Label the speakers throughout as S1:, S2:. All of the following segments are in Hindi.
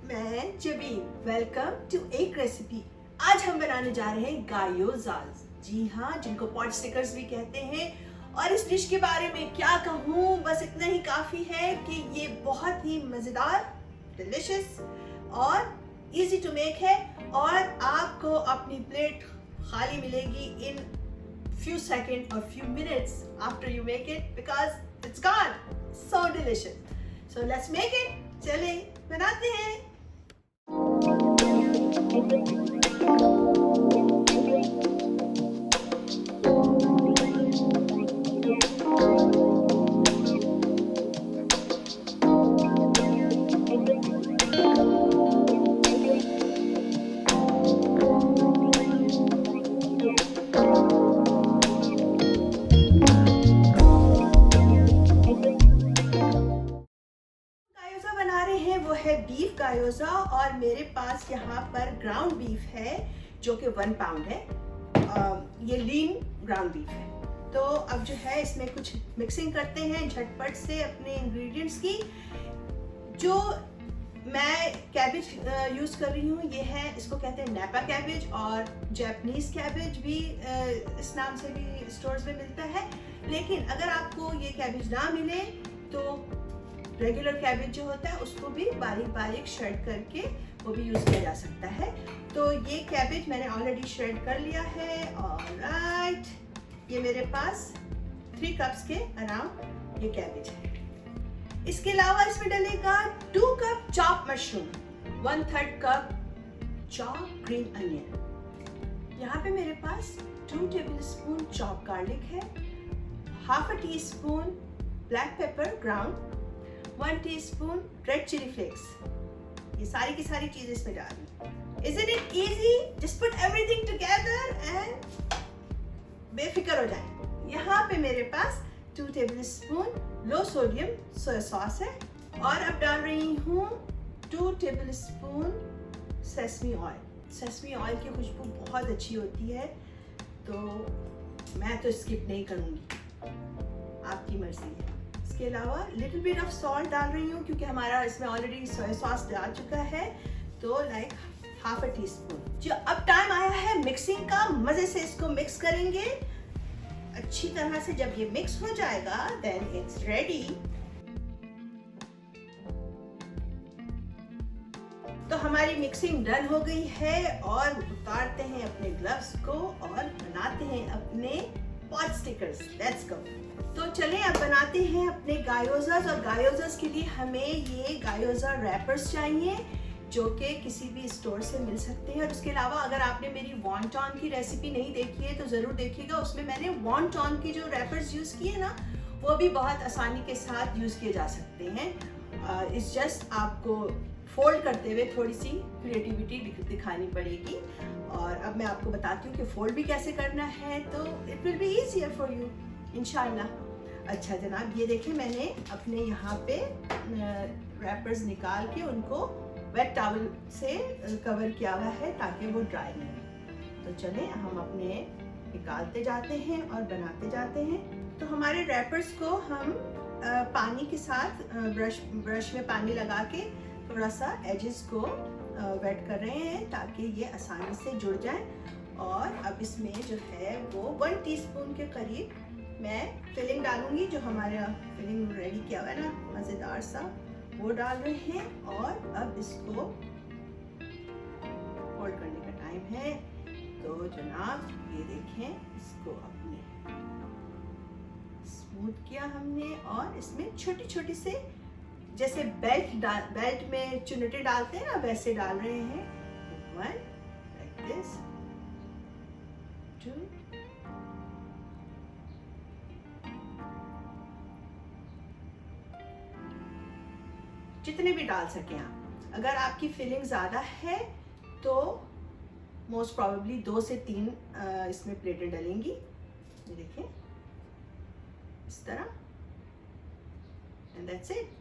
S1: मैं जबीन, वेलकम टू एक रेसिपी। आज हम बनाने जा रहे हैं गायोजाज। जी हाँ, जिनको पॉट स्टिकर्स भी कहते हैं। और इस डिश के बारे में क्या कहूँ, बस इतना ही काफी है कि ये बहुत ही मजेदार, डिलिशियस और इजी टू मेक है। और आपको अपनी प्लेट खाली मिलेगी इन few seconds or few minutes after you make it because it's gone. So delicious. So let's make it. चले बनाते हैं। वो है बीफ गायोजा और मेरे पास यहाँ पर ग्राउंड बीफ है जो कि 1 पाउंड है। ये लीन ग्राउंड बीफ है। तो अब जो है इसमें कुछ मिक्सिंग करते हैं झटपट से अपने इंग्रेडिएंट्स की। जो मैं कैबेज यूज़ कर रही हूँ ये है, इसको कहते हैं नैपा कैबेज और जैपनीज कैबेज भी इस नाम से भी स्टोर्स में मिलता है। लेकिन अगर आपको ये कैबेज ना मिले तो रेगुलर कैबेज जो होता है उसको भी बारीक बारीक श्रेड करके वो भी यूज़ किया जा सकता है। तो ये कैबेज मैंने ऑलरेडी श्रेड कर लिया है। ऑलराइट, ये मेरे पास 3 कप्स के अराउंड ये कैबेज है। इसके अलावा इसमें डलेगा 2 cup chop mushroom, 1/3 cup chop green onion. यहाँ पे मेरे पास 2 टेबलस्पून चॉप गार्लिक है, ½ teaspoon black pepper ground, 1 teaspoon red chili flakes. ये सारी की सारी चीजें इसमें डालनी। Isn't it easy? Just put everything together and बेफिक्र हो जाए। यहाँ पे मेरे पास 2 टेबलस्पून लो सोडियम सोया सॉस है और अब डाल रही हूँ 2 tablespoon sesame oil. Sesame oil की खुशबू बहुत अच्छी होती है, तो मैं तो स्किप नहीं करूँगी, आपकी मर्जी है। इसके अलावा लिटिल बिट ऑफ सॉल्ट डाल रही हूँ क्योंकि हमारा इसमें ऑलरेडी सोया सॉस डाल चुका है, तो लाइक ½ टीस्पून। जो अब टाइम आया है मिक्सिंग का, मजे से इसको मिक्स करेंगे अच्छी तरह से। जब ये मिक्स हो जाएगा देन इट्स रेडी। तो हमारी मिक्सिंग डन हो गई है और उतारते हैं अपने ग्लव्स को और बनाते हैं अपने पॉट स्टिकर्स। Let's go. तो चलें अब बनाते हैं अपने गायोजास। और गायोजास के लिए हमें ये गायोजा रैपर्स चाहिए जो कि किसी भी स्टोर से मिल सकते हैं। और उसके अलावा अगर आपने मेरी वॉन्टॉन की रेसिपी नहीं देखी है तो ज़रूर देखिएगा। उसमें मैंने वॉन्टॉन की जो रैपर्स यूज़ किए ना, वो भी बहुत आसानी के साथ यूज़ किए जा सकते हैं। इट्स जस्ट आपको फोल्ड करते हुए थोड़ी सी क्रिएटिविटी दिखानी पड़ेगी। और अब मैं आपको बताती हूँ कि फोल्ड भी कैसे करना है, तो it will be easier for you इंशाल्लाह। अच्छा जनाब, ये देखें मैंने अपने यहाँ पे रैपर्स निकाल के उनको वेट टॉवल से कवर किया हुआ है ताकि वो ड्राई नहीं हो। तो चलें हम अपने निकालते जाते हैं और बनाते जाते हैं। तो हमारे रैपर्स को हम पानी के साथ ब्रश में पानी लगा के थोड़ा सा एजेस को वेट कर रहे हैं ताकि ये आसानी से जुड़ जाए। और अब इसमें जो है वो 1 टीस्पून के करीब मैं फिलिंग डालूंगी। जो हमारा फिलिंग रेडी किया हुआ है ना मज़ेदार सा, वो डाल रहे हैं। और अब इसको होल्ड करने का टाइम है। तो जनाब ये देखें, इसको अपने स्मूथ किया हमने और इसमें छोटी छोटी से जैसे बेल्ट में चुनटे डालते हैं ना, वैसे डाल रहे हैं। 1 like this, 2, जितने भी डाल सकें आप। अगर आपकी फिलिंग ज़्यादा है तो मोस्ट प्रॉबेबली 2 से 3 इसमें प्लेटें डलेंगी। ये देखें इस तरह, एंड दैट्स इट।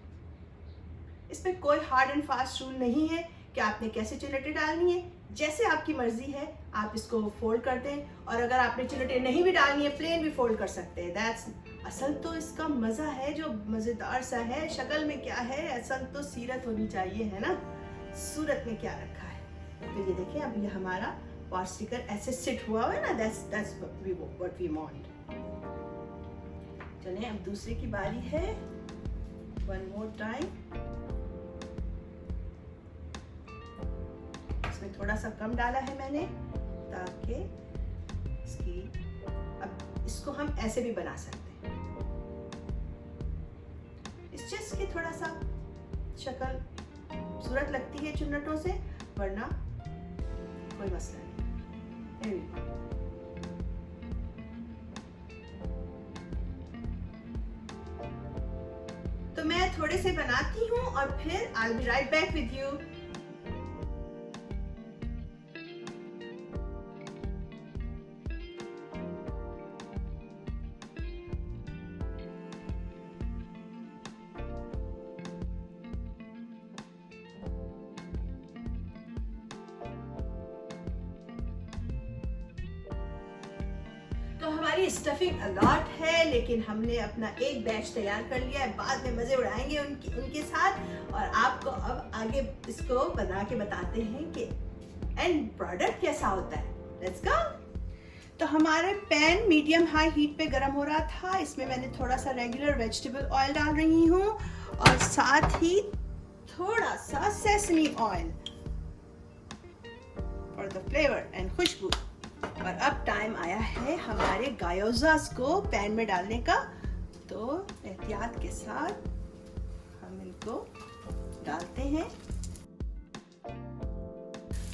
S1: इसमें कोई हार्ड एंड फास्ट रूल नहीं है कि आपने कैसे चिलटे डालनी है। जैसे आपकी मर्जी है आप इसको फोल्ड कर दें। और अगर आपने चिलटे नहीं भी डालनी है, प्लेन भी फोल्ड कर सकते हैं। दैट्स असल तो इसका मज़ा है, जो मज़ेदार सा है। शक्ल में क्या है, असल तो सीरत होनी चाहिए, है ना। सूरत में क्या रखा है। तो ये देखें, अब ये हमारा पॉट स्टिकर ऐसे सिट हुआ है ना, that's what we want। चलें अब दूसरे की बारी है। One more time। इसमें थोड़ा सा कम डाला है मैंने, ताकि इसकी, अब इसको हम ऐसे भी बना सकते हैं। इस चीज की थोड़ा सा शक्ल खूबसूरत लगती है चुन्नटों से, वरना कोई मसला नहीं। तो मैं थोड़े से बनाती हूँ और फिर I'll be right back with you। तो हमारी स्टफिंग अलॉट है, लेकिन हमने अपना एक बैच तैयार कर लिया है। बाद में मजे उड़ाएंगे उनके साथ, और आपको अब आगे इसको बना के बताते हैं कि एंड प्रोडक्ट कैसा होता है। Let's go. तो हमारे पैन मीडियम हाई हीट पे गर्म हो रहा था। इसमें मैंने थोड़ा सा रेगुलर वेजिटेबल ऑयल डाल रही हूँ, और साथ ही थोड़ा सा sesame oil for the flavour and खुशबू। और अब टाइम आया है हमारे गायोजास को पैन में डालने का। तो एहतियात के साथ हम इनको डालते हैं।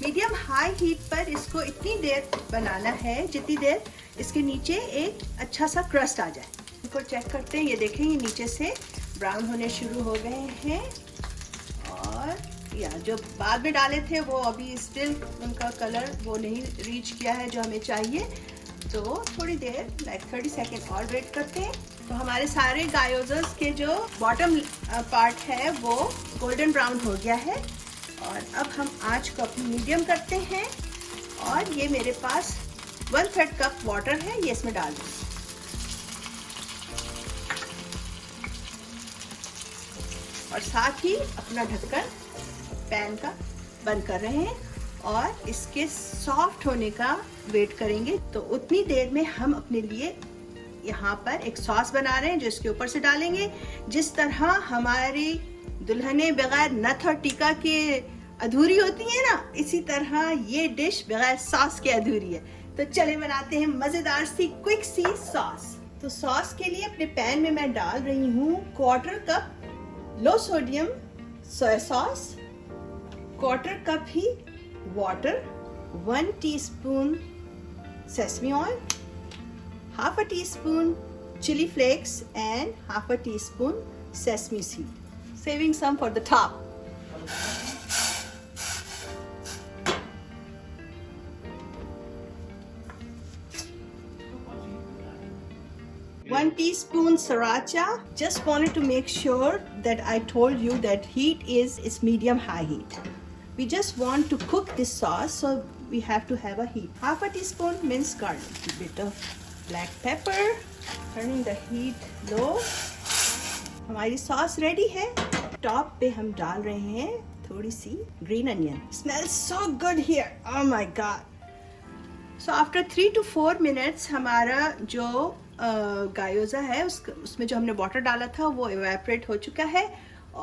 S1: मीडियम हाई हीट पर इसको इतनी देर बनाना है जितनी देर इसके नीचे एक अच्छा सा क्रस्ट आ जाए। इनको चेक करते हैं। ये देखें, ये नीचे से ब्राउन होने शुरू हो गए हैं, और या जो बाद में डाले थे वो अभी स्टिल उनका कलर वो नहीं रीच किया है जो हमें चाहिए। तो थोड़ी देर लाइक 30 सेकेंड और वेट करते हैं। तो हमारे सारे गायोजस के जो बॉटम पार्ट है वो गोल्डन ब्राउन हो गया है। और अब हम आंच को अपनी मीडियम करते हैं, और ये मेरे पास 1/3 कप वाटर है, ये इसमें डाल दें। और साथ ही अपना ढक्कन पैन का बंद कर रहे हैं, और इसके सॉफ्ट होने का वेट करेंगे। तो उतनी देर में हम अपने लिए यहाँ पर एक सॉस बना रहे हैं जो इसके ऊपर से डालेंगे। जिस तरह हमारी दुल्हनें बगैर नथ और टीका के अधूरी होती है ना, इसी तरह ये डिश बगैर सॉस के अधूरी है। तो चले बनाते हैं मजेदार सी क्विक सी सॉस। तो सॉस के लिए अपने पैन में मैं डाल रही हूँ 1/4 cup low sodium soya sauce, 1/4 cup he water, 1 teaspoon sesame oil, 1/2 teaspoon chili flakes, and 1/2 teaspoon sesame seed, saving some for the top. 1 teaspoon sriracha. Just wanted to make sure that I told you that heat is medium high heat. We just want to cook this sauce, so we have to have a heat. 1/2 teaspoon minced garlic, a bit of black pepper, turning the heat low. हमारी सॉस रेडी है। टॉप पे हम डाल रहे हैं थोड़ी सी green onion. Smells so good here. Oh my god. So after 3 to 4 minutes हमारा जो गायोजा है उसमें जो हमने वाटर डाला था वो इवेपोरेट हो चुका है।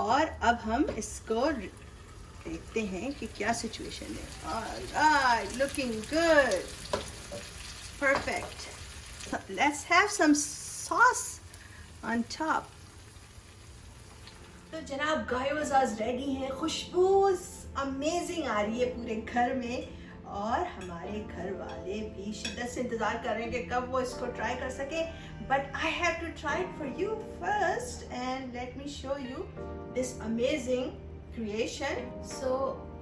S1: और अब हम इसको देखते हैं कि क्या सिचुएशन है। Alright, looking good, perfect. Let's have some sauce on top. तो जनाब गायोजास रेडी हैं। खुशबू अमेजिंग आ रही है पूरे घर में, और हमारे घर वाले भी शिद्दत से इंतजार कर रहे हैं कि कब वो इसको ट्राई कर सके। But I have to try it for you first, and let me show you this amazing creation. So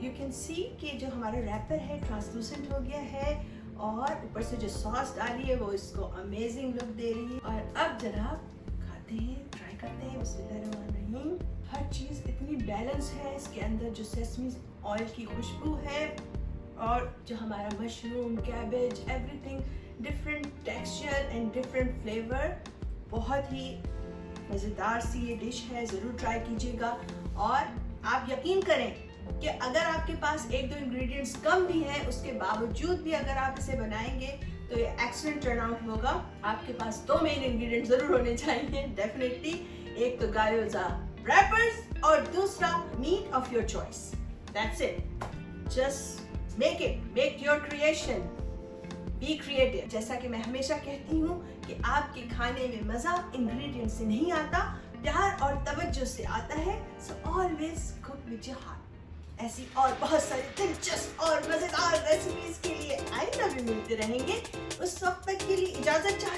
S1: you can see कि जो हमारा रैपर है ट्रांसलूसेंट हो गया है, और ऊपर से जो सॉस डाली है वो इसको अमेजिंग लुक दे रही है। और अब जनाब खाते हैं, ट्राई करते हैं। बिस्मिल्लाहिर्रहमानिर्रहीम। हर चीज़ इतनी बैलेंस है इसके अंदर, जो सेसमी ऑयल की खुशबू है, और जो हमारा mushroom, cabbage, everything different texture and different flavour. बहुत ही मज़ेदार सी ये डिश है, ज़रूर ट्राई कीजिएगा। और आप यकीन करें कि अगर आपके पास एक दो इंग्रेडिएंट्स कम भी है, उसके बावजूद भी अगर आप इसे बनाएंगे तो ये एक्सीलेंट टर्न आउट होगा। आपके पास दो मेन इंग्रेडिएंट जरूर होने चाहिए डेफिनेटली, एक तो गायोजा रैपर्स और दूसरा meat of your choice. That's it, just make it, make your creation, be creative. जैसा कि मैं हमेशा कहती हूँ कि आपके खाने में मजा इंग्रेडिएंट से नहीं आता, प्यार और तवज्जो से आता है। So always cook with your heart. ऐसी और बहुत सारी दिलचस्प और मजेदार रेसिपीज के लिए आइंदा भी मिलते रहेंगे। उस वक्त तक के लिए इजाजत चाहती